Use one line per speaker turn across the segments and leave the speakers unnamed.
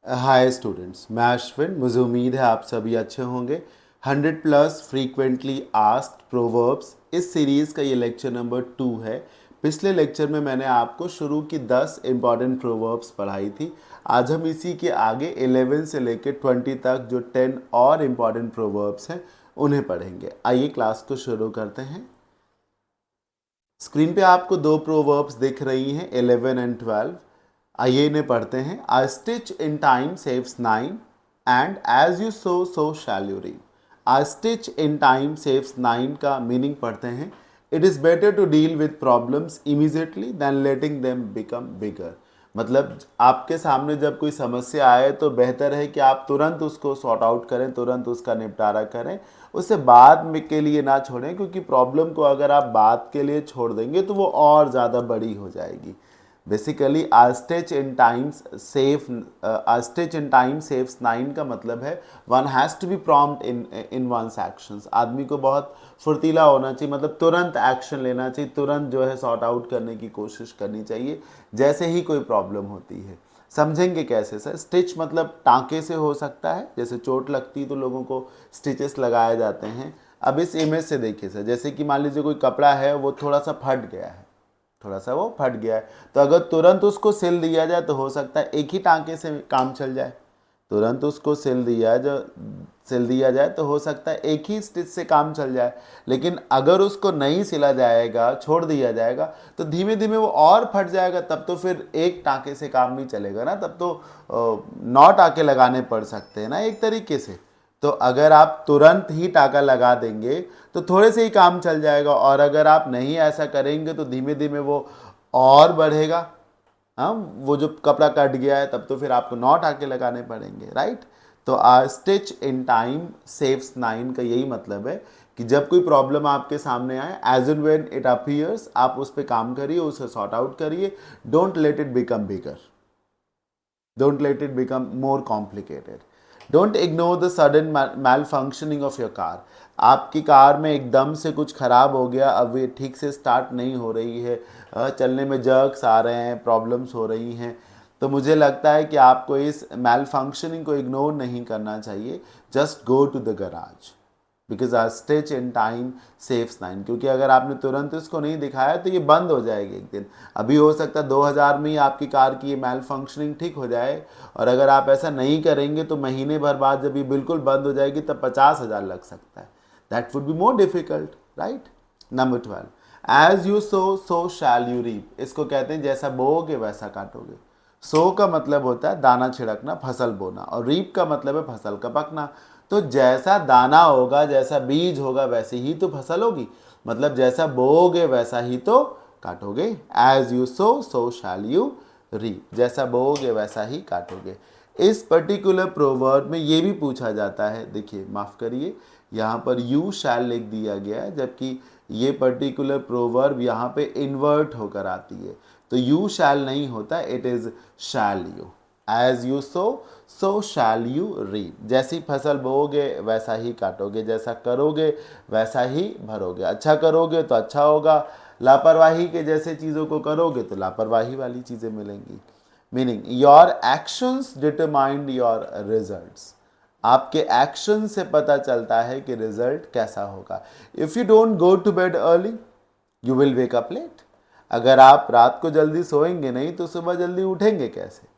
Hi students, मैं अश्विन। मुझे उम्मीद है आप सभी अच्छे होंगे। 100 प्लस फ्रीक्वेंटली आस्क्ड प्रोवर्ब्स इस सीरीज़ का ये लेक्चर नंबर 2 है। पिछले लेक्चर में मैंने आपको शुरू की 10 इम्पॉर्टेंट प्रोवर्ब्स पढ़ाई थी। आज हम इसी के आगे 11 से लेकर 20 तक जो 10 और इम्पॉर्टेंट प्रोवर्ब्स हैं उन्हें पढ़ेंगे। आइए क्लास को शुरू करते हैं। स्क्रीन पे आपको दो प्रोवर्ब्स दिख रही हैं, 11 एंड 12। आइए इन्हें पढ़ते हैं। A stitch in time saves nine, and as you sow, so shall you reap. A stitch in time saves nine का मीनिंग पढ़ते हैं। It is better to deal with problems immediately than letting them become bigger. मतलब आपके सामने जब कोई समस्या आए तो बेहतर है कि आप तुरंत उसको सॉर्ट आउट करें, तुरंत उसका निपटारा करें, उसे बाद में के लिए ना छोड़ें, क्योंकि प्रॉब्लम को अगर आप बाद के लिए छोड़ देंगे तो वो और ज़्यादा बड़ी हो जाएगी। Basically a stitch in time saves nine का मतलब है one has to be prompt in one's actions. आदमी को बहुत फुर्तीला होना चाहिए, मतलब तुरंत एक्शन लेना चाहिए, तुरंत जो है सॉर्ट आउट करने की कोशिश करनी चाहिए जैसे ही कोई प्रॉब्लम होती है। समझेंगे कैसे सर? स्टिच मतलब टाँके से हो सकता है, जैसे चोट लगती तो लोगों को स्टिचेस लगाए जाते हैं। अब इस इमेज से देखिए सर, जैसे कि मान लीजिए कोई कपड़ा है वो थोड़ा सा फट गया है, थोड़ा सा वो फट गया है, तो अगर तुरंत उसको सिल दिया जाए तो हो सकता है एक ही टांके से काम चल जाए। तुरंत उसको सिल दिया जाए तो हो सकता है एक ही स्टिच से काम चल जाए। लेकिन अगर उसको नहीं सिला जाएगा, छोड़ दिया जाएगा, तो धीमे धीमे वो और फट जाएगा। तब तो फिर एक टांके से काम नहीं चलेगा ना, तब तो 9 टांके लगाने पड़ सकते हैं ना एक तरीके से। तो अगर आप तुरंत ही टाका लगा देंगे तो थोड़े से ही काम चल जाएगा, और अगर आप नहीं ऐसा करेंगे तो धीमे धीमे वो और बढ़ेगा। हाँ, वो जो कपड़ा कट गया है तब तो फिर आपको 9 टाके लगाने पड़ेंगे, राइट। तो a stitch in time saves nine का यही मतलब है कि जब कोई प्रॉब्लम आपके सामने आए, as and when it appears, आप उस पर काम करिए, उसे सॉर्ट आउट करिए। Don't let it become bigger, don't let it become more complicated. Don't ignore the sudden malfunctioning of your car. आपकी कार में एकदम से कुछ ख़राब हो गया, अब ये ठीक से स्टार्ट नहीं हो रही है, चलने में जर्क्स आ रहे हैं, प्रॉब्लम्स हो रही हैं, तो मुझे लगता है कि आपको इस मैल फंक्शनिंग को इग्नोर नहीं करना चाहिए। Just go to the garage, because a stitch in time saves nine. क्योंकि अगर आपने तुरंत इसको नहीं दिखाया तो ये बंद हो जाएगी एक दिन। अभी हो सकता है 2000 में ही आपकी कार की ये मैल फंक्शनिंग ठीक हो जाए, और अगर आप ऐसा नहीं करेंगे तो महीने भर बाद जब ये बिल्कुल बंद हो जाएगी तब 50,000 लग सकता है। That would be more difficult, right. Number 12, as you sow shall you reap. इसको कहते हैं जैसा बोओगे वैसा काटोगे। सो का मतलब होता है दाना छिड़कना, फसल बोना, और रीप का मतलब है फसल का पकना। तो जैसा दाना होगा, जैसा बीज होगा, वैसे ही तो फसल होगी। मतलब जैसा बोओगे वैसा ही तो काटोगे। As you sow shall you reap. जैसा बोओगे वैसा ही काटोगे। इस पर्टिकुलर प्रोवर्ब में ये भी पूछा जाता है, देखिए माफ़ करिए, यहाँ पर यू शैल लिख दिया गया है, जबकि ये पर्टिकुलर प्रोवर्ब यहाँ पे इन्वर्ट होकर आती है। तो यू शैल नहीं होता, it is shall you. As you sow shall you reap. जैसी फसल बोओगे वैसा ही काटोगे, जैसा करोगे वैसा ही भरोगे। अच्छा करोगे तो अच्छा होगा, लापरवाही के जैसे चीज़ों को करोगे तो लापरवाही वाली चीज़ें मिलेंगी। Meaning your actions determined your results. आपके एक्शन से पता चलता है कि रिजल्ट कैसा होगा। If you don't go to bed early you will wake up late. अगर आप रात को जल्दी सोएंगे नहीं तो सुबह जल्दी उठेंगे कैसे?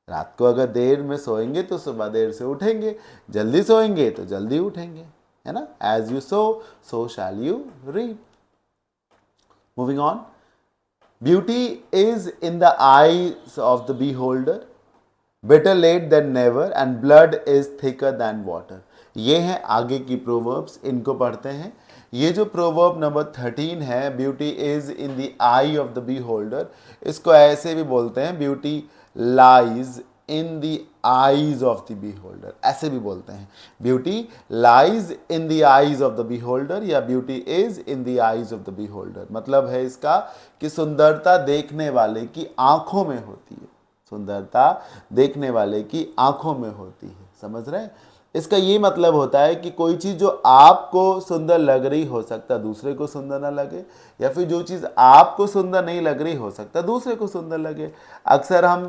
रात को अगर देर में सोएंगे तो सुबह देर से उठेंगे, जल्दी सोएंगे तो जल्दी उठेंगे, है ना। As you sow shall you reap. Moving on, beauty is in the eyes of the beholder, better late than never, and blood is thicker than water. ये हैं आगे की प्रोवर्ब्स, इनको पढ़ते हैं। ये जो प्रोवर्ब नंबर 13 है, beauty is in the I of the beholder, इसको ऐसे भी बोलते हैं beauty lies in the eyes of the beholder, ऐसे भी बोलते हैं। Beauty lies in the eyes of the beholder या beauty is in the eyes of the beholder। मतलब है इसका कि सुंदरता देखने वाले की आंखों में होती है। सुंदरता देखने वाले की आंखों में होती है, समझ रहे हैं? इसका ये मतलब होता है कि कोई चीज़ जो आपको सुंदर लग रही हो सकता दूसरे को सुंदर ना लगे, या फिर जो चीज़ आपको सुंदर नहीं लग रही हो सकता दूसरे को सुंदर लगे। अक्सर हम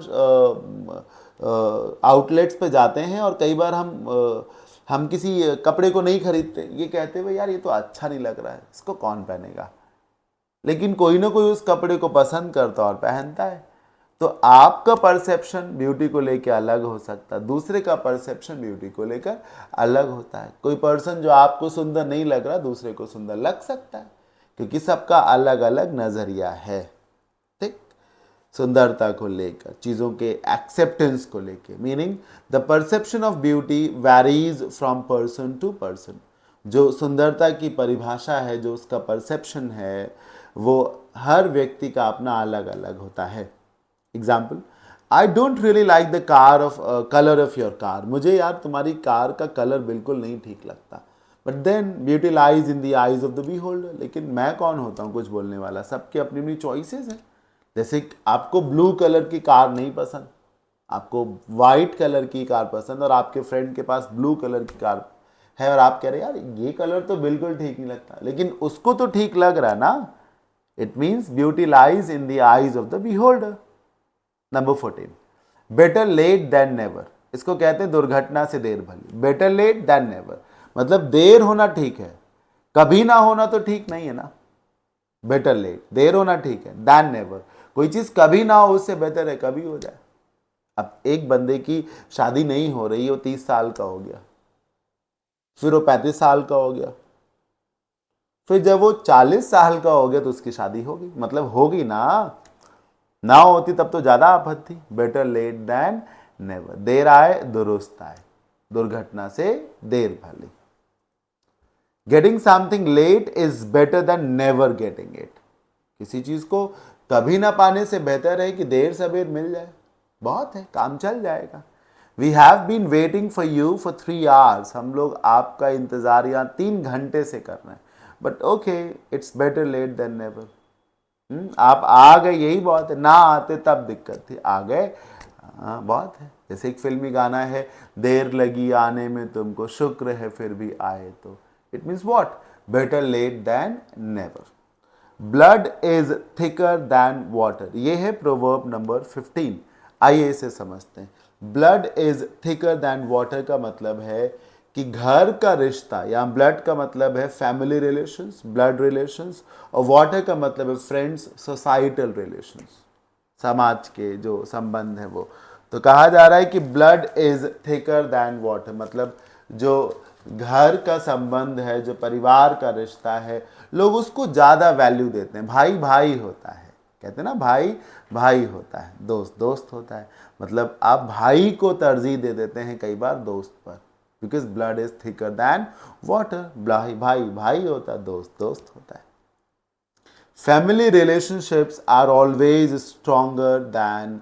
आउटलेट्स पे जाते हैं और कई बार हम किसी कपड़े को नहीं खरीदते, ये कहते हुए यार ये तो अच्छा नहीं लग रहा है, इसको कौन पहनेगा, लेकिन कोई ना कोई उस कपड़े को पसंद करता और पहनता है। तो आपका परसेप्शन ब्यूटी को लेकर अलग हो सकता है, दूसरे का परसेप्शन ब्यूटी को लेकर अलग होता है। कोई पर्सन जो आपको सुंदर नहीं लग रहा दूसरे को सुंदर लग सकता है, क्योंकि सबका अलग अलग नजरिया है। ठीक, सुंदरता को लेकर, चीज़ों के एक्सेप्टेंस को लेकर, meaning the perception of beauty varies from person to person. जो सुंदरता की परिभाषा है, जो उसका परसेप्शन है, वो हर व्यक्ति का अपना अलग अलग होता है। Example, I don't really like the colour of your car. मुझे यार तुम्हारी कार का कलर बिल्कुल नहीं ठीक लगता, but then beauty lies in the eyes of the beholder. लेकिन मैं कौन होता हूँ कुछ बोलने वाला, सबकी अपनी अपनी चॉइसेस हैं। जैसे आपको ब्लू कलर की कार नहीं पसंद, आपको वाइट कलर की कार पसंद, और आपके फ्रेंड के पास ब्लू कलर की कार है और आप कह रहे हैं यार ये कलर तो बिल्कुल ठीक नहीं लगता, लेकिन उसको तो ठीक लग रहा है ना। It means beauty lies in the eyes of the beholder. Number 14, better late than never. इसको कहते हैं दुर्घटना से देर भली। बेटर लेट देन नेवर मतलब देर होना ठीक है, कभी ना होना तो ठीक नहीं है ना। बेटर लेट, देर होना ठीक है, देन नेवर, कोई चीज कभी ना हो उससे बेहतर है कभी हो जाए। अब एक बंदे की शादी नहीं हो रही, वो 30 साल का हो गया, फिर वो 35 साल का हो गया, फिर जब वो 40 साल का हो गया तो उसकी शादी होगी, मतलब होगी ना होती तब तो ज्यादा आफत थी। बेटर लेट देन नेवर, देर आए दुरुस्त आए, दुर्घटना से देर भली। Getting something let is better than never getting it. किसी चीज को कभी ना पाने से बेहतर है कि देर सवेर मिल जाए, बहुत है, काम चल जाएगा। We have been waiting for you for 3 hours। हम लोग आपका इंतजार यहाँ 3 घंटे से कर रहे हैं, but okay it's better late than never. आप आ गए यही बहुत है, ना आते तब दिक्कत थी, आ गए हाँ बहुत है। जैसे एक फिल्मी गाना है, देर लगी आने में तुमको, शुक्र है फिर भी आए तो। It means what, better late than never. Blood is thicker than water, ये है प्रोवर्ब नंबर 15। आइए इसे समझते हैं। Blood is thicker than water का मतलब है कि घर का रिश्ता, या ब्लड का मतलब है फैमिली रिलेशंस, ब्लड रिलेशंस, और वाटर का मतलब है फ्रेंड्स, सोसाइटल रिलेशंस, समाज के जो संबंध है वो। तो कहा जा रहा है कि blood is thicker than water, मतलब जो घर का संबंध है, जो परिवार का रिश्ता है, लोग उसको ज़्यादा वैल्यू देते हैं। भाई भाई होता है, कहते हैं ना, भाई भाई होता है, दोस्त दोस्त होता है, मतलब आप भाई को तरजीह दे देते हैं कई बार दोस्त पर, because blood is thicker than water. भाई भाई भाई होता है, दोस्त दोस्त होता है। Family relationships are always stronger than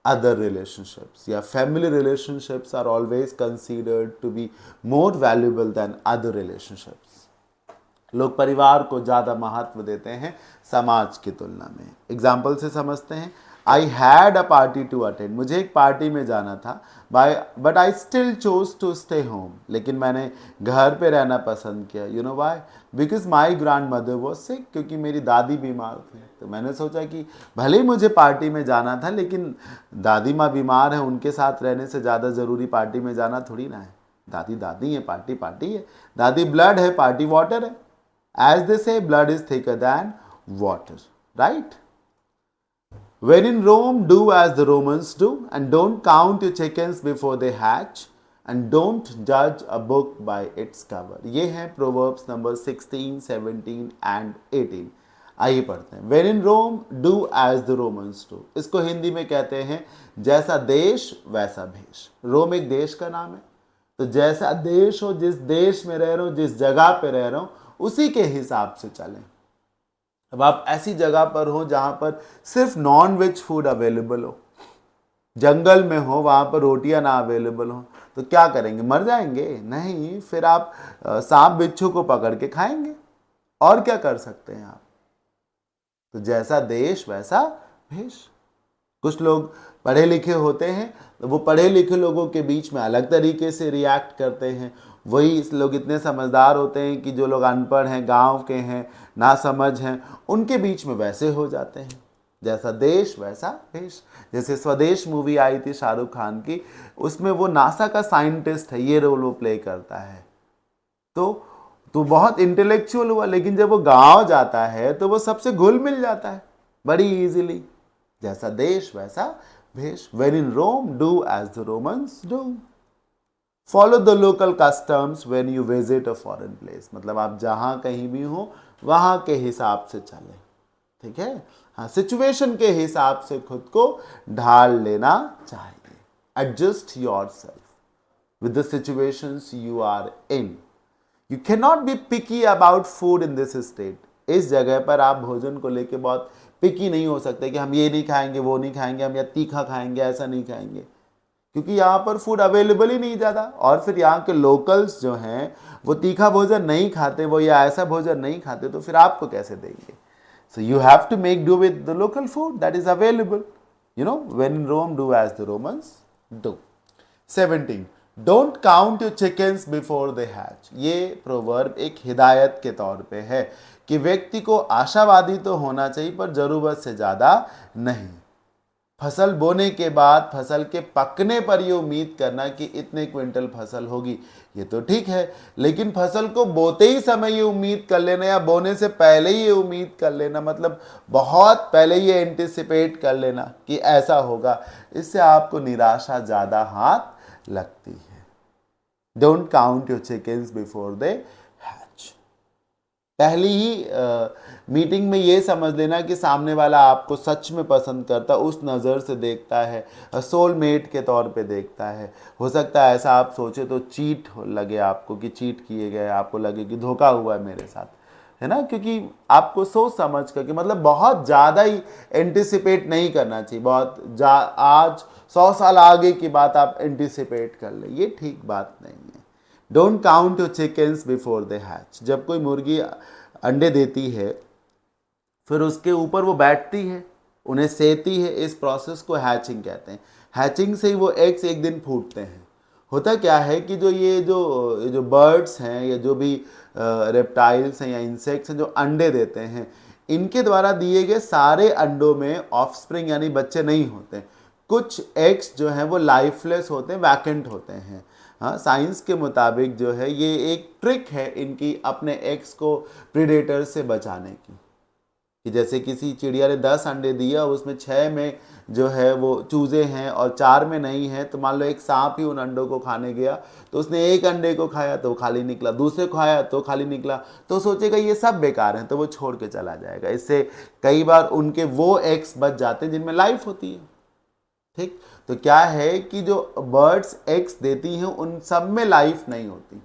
other relationships, या family relationships are always considered to be more valuable than other relationships। लोग परिवार को ज़्यादा महत्व देते हैं समाज की तुलना में। एग्जाम्पल से समझते हैं। I had a party to attend, मुझे एक पार्टी में जाना था, but I still chose to stay home, लेकिन मैंने घर पे रहना पसंद किया। You know why, because my grandmother was sick, क्योंकि मेरी दादी बीमार थी। तो मैंने सोचा कि भले ही मुझे पार्टी में जाना था, लेकिन दादी माँ बीमार है, उनके साथ रहने से ज़्यादा ज़रूरी पार्टी में जाना थोड़ी ना है। दादी दादी है, पार्टी पार्टी है। दादी ब्लड है, पार्टी वाटर है। As they say, blood is thicker than water, right? When in Rome, do as the Romans do, and don't count your chickens before they hatch, and don't judge a book by its cover। ये है Proverbs number 16, 17 and 18। आइए पढ़ते हैं। When in Rome, do as the Romans do। इसको हिंदी में कहते हैं जैसा देश वैसा भेष। रोम एक देश का नाम है, तो जैसा देश हो, जिस देश में रह रहा हूँ, जिस जगह पे रह रहा हूँ, उसी के हिसाब से चलें। अब आप ऐसी जगह पर हो जहां पर सिर्फ नॉन वेज फूड अवेलेबल हो, जंगल में हो, वहां पर रोटियां ना अवेलेबल हो, तो क्या करेंगे, मर जाएंगे? नहीं, फिर आप सांप बिच्छू को पकड़ के खाएंगे, और क्या कर सकते हैं आप। तो जैसा देश वैसा भेष। कुछ लोग पढ़े लिखे होते हैं, तो वो पढ़े लिखे लोगों के बीच में अलग तरीके से रिएक्ट करते हैं। वही लोग इतने समझदार होते हैं कि जो लोग अनपढ़ हैं, गांव के हैं, ना समझ हैं, उनके बीच में वैसे हो जाते हैं। जैसा देश वैसा भेष। जैसे स्वदेश मूवी आई थी शाहरुख खान की, उसमें वो नासा का साइंटिस्ट है, ये रोल वो प्ले करता है। तो बहुत इंटेलेक्चुअल हुआ, लेकिन जब वो गांव जाता है तो वो सबसे घुल मिल जाता है बड़ी इजीली। जैसा देश वैसा भेष। When in Rome, do as the Romans do. Follow the local customs when you visit a foreign place. मतलब आप जहां कहीं भी हो वहां के हिसाब से चले, ठीक है। हाँ, सिचुएशन के हिसाब से खुद को ढाल लेना चाहिए। Adjust yourself with the situations you are in. You cannot be picky about food in this state. इस जगह पर आप भोजन को लेके बहुत पिकी नहीं हो सकते कि हम ये नहीं खाएंगे, वो नहीं खाएंगे, हम या तीखा खाएंगे, ऐसा नहीं खाएंगे, क्योंकि यहाँ पर फूड अवेलेबल ही नहीं ज़्यादा। और फिर यहाँ के लोकल्स जो हैं वो तीखा भोजन नहीं खाते, वो या ऐसा भोजन नहीं खाते, तो फिर आपको कैसे देंगे। So you have to make do with the local food that is available. You know, when in Rome do as the Romans do. 17, don't count your chickens before they hatch. ये प्रोवर्ब एक हिदायत के तौर पे है कि व्यक्ति को आशावादी तो होना चाहिए पर जरूरत से ज़्यादा नहीं। फसल बोने के बाद फसल के पकने पर ये उम्मीद करना कि इतने क्विंटल फसल होगी, ये तो ठीक है, लेकिन फसल को बोते ही समय ये उम्मीद कर लेना या बोने से पहले ही ये उम्मीद कर लेना, मतलब बहुत पहले ये एंटिसिपेट कर लेना कि ऐसा होगा, इससे आपको निराशा ज़्यादा हाथ लगती है। Don't count your chickens before they hatch. पहली ही मीटिंग में ये समझ लेना कि सामने वाला आपको सच में पसंद करता, उस नज़र से देखता है, सोलमेट के तौर पे देखता है। हो सकता है ऐसा आप सोचे तो चीट लगे आपको कि चीट किए गए, आपको लगे कि धोखा हुआ है मेरे साथ, है ना, क्योंकि आपको सोच समझ कर कि मतलब बहुत ज़्यादा ही एंटिसिपेट नहीं करना चाहिए। आज 100 साल आगे की बात आप एंटिसिपेट कर ले, ये ठीक बात नहीं है। Don't count your chickens before they hatch. जब कोई मुर्गी अंडे देती है फिर उसके ऊपर वो बैठती है, उन्हें सेती है, इस प्रोसेस को हैचिंग कहते हैं। हैचिंग से ही वो एग्स एक दिन फूटते हैं। होता क्या है कि ये जो बर्ड्स हैं या जो भी रेप्टाइल्स हैं या इंसेक्ट्स हैं जो अंडे देते हैं, इनके द्वारा दिए गए सारे अंडों में ऑफस्प्रिंग यानी बच्चे नहीं होते। कुछ एग्स जो हैं वो लाइफलेस होते हैं, वैकेंट होते हैं। हाँ, साइंस के मुताबिक जो है ये एक ट्रिक है इनकी अपने एग्स को प्रीडेटर से बचाने की। कि जैसे किसी चिड़िया ने 10 अंडे दिया, उसमें 6 में जो है वो चूजे हैं और 4 में नहीं है, तो मान लो एक सांप ही उन अंडों को खाने गया, तो उसने एक अंडे को खाया तो खाली निकला, दूसरे को खाया तो खाली निकला, तो सोचेगा ये सब बेकार हैं, तो वो छोड़ के चला जाएगा। इससे कई बार उनके वो एग्स बच जाते हैं जिनमें लाइफ होती है। ठीक, तो क्या है कि जो बर्ड्स एग्स देती हैं उन सब में लाइफ नहीं होती,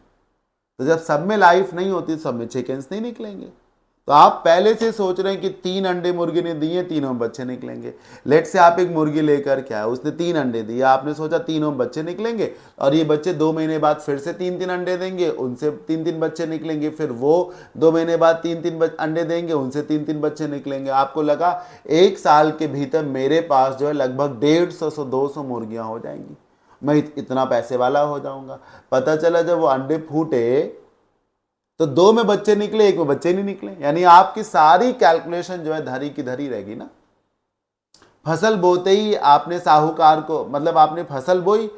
तो जब सब में लाइफ नहीं होती सब में चिकन्स नहीं निकलेंगे। तो आप पहले से सोच रहे हैं कि 3 अंडे मुर्गी ने दिए, तीनों बच्चे निकलेंगे। लेट से आप एक मुर्गी लेकर क्या है, उसने 3 अंडे दिए, आपने सोचा तीनों बच्चे निकलेंगे और ये बच्चे 2 महीने बाद फिर से 3-3 अंडे देंगे, उनसे 3-3 बच्चे निकलेंगे, फिर वो 2 महीने बाद 3-3 अंडे देंगे, उनसे 3-3 बच्चे निकलेंगे। आपको लगा 1 साल के भीतर मेरे पास जो है लगभग 150 से 200 मुर्गियां हो जाएंगी, मैं इतना पैसे वाला हो जाऊंगा। पता चला जब वो अंडे फूटे तो 2 में बच्चे निकले, 1 में बच्चे नहीं निकले, यानी आपकी सारी कैलकुलेशन जो है धरी की धरी रहेगी ना। फसल बोते ही आपने साहूकार को, मतलब आपने फसल बोई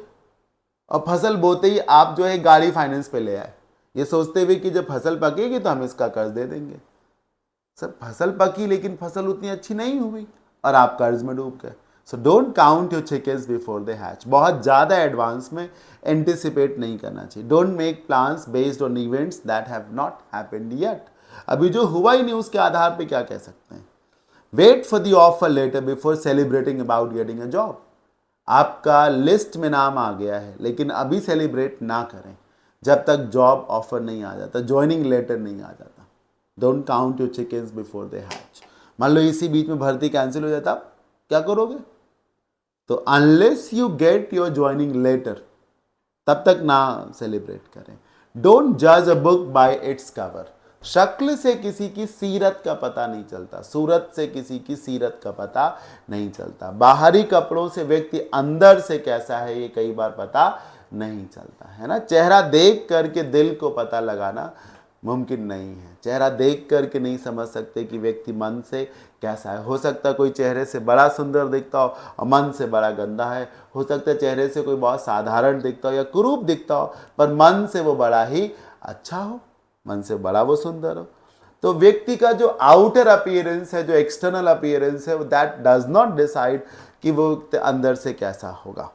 और फसल बोते ही आप जो है गाड़ी फाइनेंस पे ले आए, ये सोचते हुए कि जब फसल पकेगी तो हम इसका कर्ज दे देंगे। सर फसल पकी लेकिन फसल उतनी अच्छी नहीं हुई और आप कर्ज में डूब गए। So don't count your chickens before they hatch. बहुत ज़्यादा एडवांस में एंटिसिपेट नहीं करना चाहिए। Don't make plans based on events that have not happened yet. अभी जो हुआ ही नहीं उसके आधार पे क्या कह सकते हैं। Wait for the offer letter before celebrating about getting a job. आपका लिस्ट में नाम आ गया है लेकिन अभी सेलिब्रेट ना करें जब तक जॉब ऑफर नहीं आ जाता, ज्वाइनिंग लेटर नहीं आ जाता। Don't count your chickens before they hatch. मान लो इसी बीच में भर्ती कैंसिल हो जाता, आप क्या करोगे? तो unless you get your joining letter तब तक ना सेलिब्रेट करें। डोंट जज a book by its cover. शक्ल से किसी की सीरत का पता नहीं चलता, सूरत से किसी की सीरत का पता नहीं चलता। बाहरी कपड़ों से व्यक्ति अंदर से कैसा है ये कई बार पता नहीं चलता है ना। चेहरा देख करके दिल को पता लगाना मुमकिन नहीं है। चेहरा देख करके नहीं समझ सकते कि व्यक्ति मन से कैसा है। हो सकता है कोई चेहरे से बड़ा सुंदर दिखता हो और मन से बड़ा गंदा है। हो सकता है चेहरे से कोई बहुत साधारण दिखता हो या कुरूप दिखता हो, पर मन से वो बड़ा ही अच्छा हो, मन से बड़ा वो सुंदर हो। तो व्यक्ति का जो आउटर अपीयरेंस है, जो एक्सटर्नल अपीयरेंस है, दैट डज नॉट डिसाइड कि वो अंदर से कैसा होगा।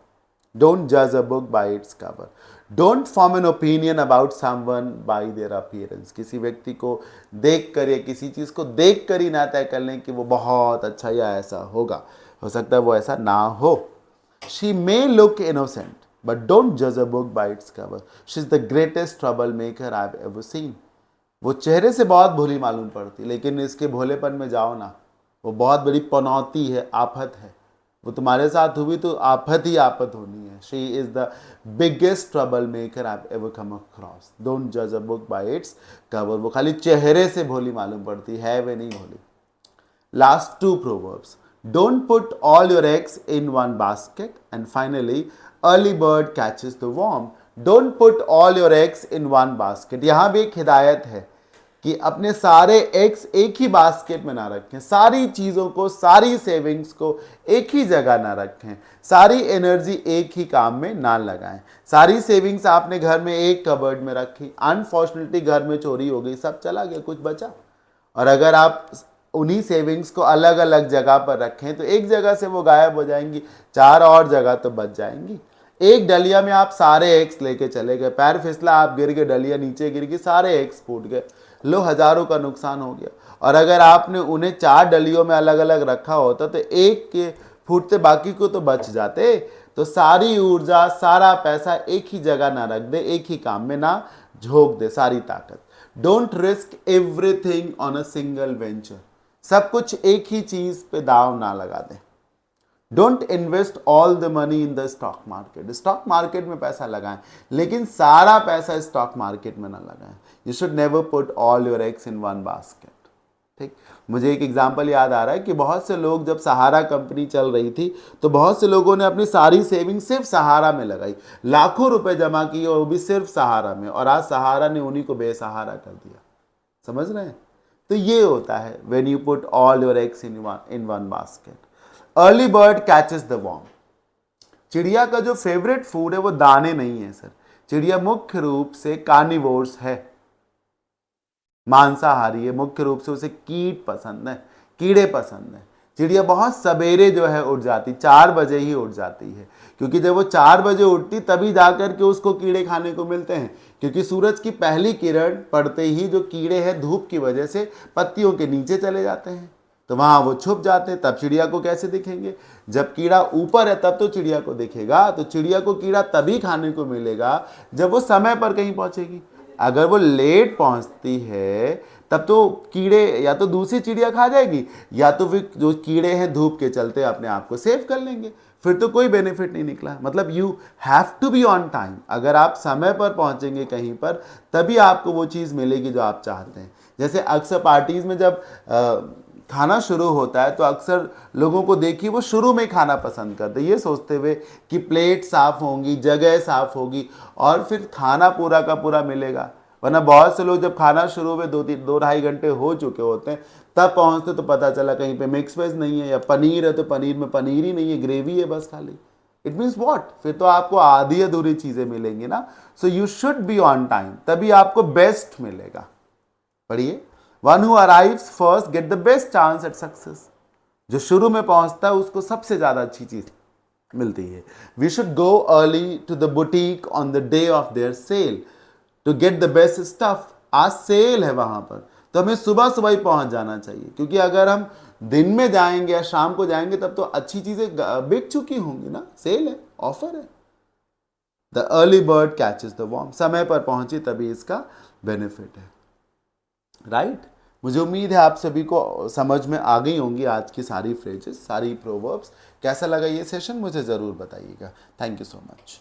डोंट जज a book by its cover. Don't form an opinion about someone bye there appearance. किसी व्यक्ति को देख कर या किसी चीज़ को देख कर ही ना तय कर लें कि वो बहुत अच्छा या ऐसा होगा। हो सकता है वो ऐसा ना हो। She may look innocent but don't जज a book by its cover. She is the greatest trouble maker I have ever seen. वो चेहरे से बहुत भोली मालूम पड़ती, लेकिन इसके भोलेपन में जाओ ना, वो बहुत बड़ी पनौती है, आफत है। वो तुम्हारे साथ हुई तो आफत ही आफत होनी है। She is the biggest trouble maker I have ever come across. Don't जज a book by its cover. वो खाली चेहरे से भोली मालूम पड़ती है, वे नहीं भोली। Last two proverbs. Don't put all your eggs in one basket. And finally, early bird catches the worm. Don't put all your eggs in one basket. यहाँ भी एक हिदायत है कि अपने सारे एग्स एक ही बास्केट में ना रखें। सारी चीज़ों को, सारी सेविंग्स को एक ही जगह ना रखें। सारी एनर्जी एक ही काम में ना लगाएं। सारी सेविंग्स आपने घर में एक कबर्ड में रखी, अनफॉर्चुनेटली घर में चोरी हो गई, सब चला गया, कुछ बचा। और अगर आप उन्हीं सेविंग्स को अलग अलग जगह पर रखें तो एक जगह से वो गायब हो जाएंगी, 4 और जगह तो बच जाएंगी। एक डलिया में आप सारे एग्स लेके चले गए, पैर फिसला, आप गिर गए, डलिया नीचे गिर गई, सारे एग्स फूट गए, लो हजारों का नुकसान हो गया। और अगर आपने उन्हें 4 डलियों में अलग अलग रखा होता तो एक के फूटते बाकी को तो बच जाते। तो सारी ऊर्जा, सारा पैसा एक ही जगह ना रख दे, एक ही काम में ना झोंक दे सारी ताकत। Don't risk everything on a single venture. सब कुछ एक ही चीज पे दाव ना लगा दें। Don't invest all the money in the stock market. Stock market में पैसा लगाएं, लेकिन सारा पैसा स्टॉक मार्केट में ना लगाएं। You should never put all your eggs in one basket. ठीक, मुझे एक एग्जांपल याद आ रहा है कि बहुत से लोग, जब सहारा कंपनी चल रही थी तो बहुत से लोगों ने अपनी सारी सेविंग सिर्फ सहारा में लगाई, लाखों रुपए जमा किए, वो भी सिर्फ सहारा में, और आज सहारा ने उन्हीं को बेसहारा कर दिया। समझ रहे हैं? तो ये होता है when you put all your eggs in one basket. Early bird catches the worm. चिड़िया का जो फेवरेट फूड है वो दाने नहीं है सर। चिड़िया मुख्य रूप से कार्निवोर्स है, मांसाहारी है। मुख्य रूप से उसे कीट पसंद है, कीड़े पसंद है। चिड़िया बहुत सवेरे जो है उठ जाती, 4 बजे ही उठ जाती है, क्योंकि जब वो 4 बजे उठती तभी जाकर के उसको कीड़े खाने को मिलते हैं। क्योंकि सूरज की पहली किरण पड़ते ही जो कीड़े हैं धूप की वजह से पत्तियों के नीचे चले जाते हैं, तो वहां वो छुप जाते हैं। तब चिड़िया को कैसे दिखेंगे? जब कीड़ा ऊपर है तब तो चिड़िया को दिखेगा। तो चिड़िया को कीड़ा तभी खाने को मिलेगा जब वो समय पर कहीं पहुंचेगी। अगर वो लेट पहुंचती है तब तो कीड़े या तो दूसरी चिड़िया खा जाएगी, या तो फिर जो कीड़े हैं धूप के चलते अपने आप को सेव कर लेंगे। फिर तो कोई बेनिफिट नहीं निकला। मतलब you have to be on time. अगर आप समय पर पहुंचेंगे कहीं पर तभी आपको वो चीज़ मिलेगी जो आप चाहते हैं। जैसे अक्सर पार्टीज में जब खाना शुरू होता है तो अक्सर लोगों को देखिए वो शुरू में खाना पसंद करते, ये सोचते हुए कि प्लेट साफ होंगी, जगह साफ होगी और फिर खाना पूरा का पूरा मिलेगा। वरना बहुत से लोग जब खाना शुरू में 2-2.5 घंटे हो चुके होते हैं तब पहुंचते तो पता चला कहीं पे मिक्स वेज नहीं है, या पनीर है तो पनीर में पनीर ही नहीं है, ग्रेवी है बस खाली। It means what? फिर तो आपको आधी अधूरी चीज़ें मिलेंगी ना। So you should be on time, तभी आपको बेस्ट मिलेगा। पढ़िए, one who arrives first gate the best chance at success. जो शुरू में पहुंचता है उसको सबसे ज़्यादा अच्छी चीज़ मिलती है। We should go early to the boutique on the day of their sale to get the best stuff. आज सेल है वहां पर, तो हमें सुबह सुबह ही पहुंच जाना चाहिए, क्योंकि अगर हम दिन में जाएंगे या शाम को जाएंगे तब तो अच्छी चीजें बिक चुकी होंगी ना। सेल है, ऑफर है। The early bird catches the worm. समय पर पहुंची तभी इसका बेनिफिट है। राइट? मुझे उम्मीद है आप सभी को समझ में आ गई होंगी आज की सारी फ्रेजेस, सारी प्रोवर्ब्स। कैसा लगा ये सेशन मुझे ज़रूर बताइएगा। Thank you so much.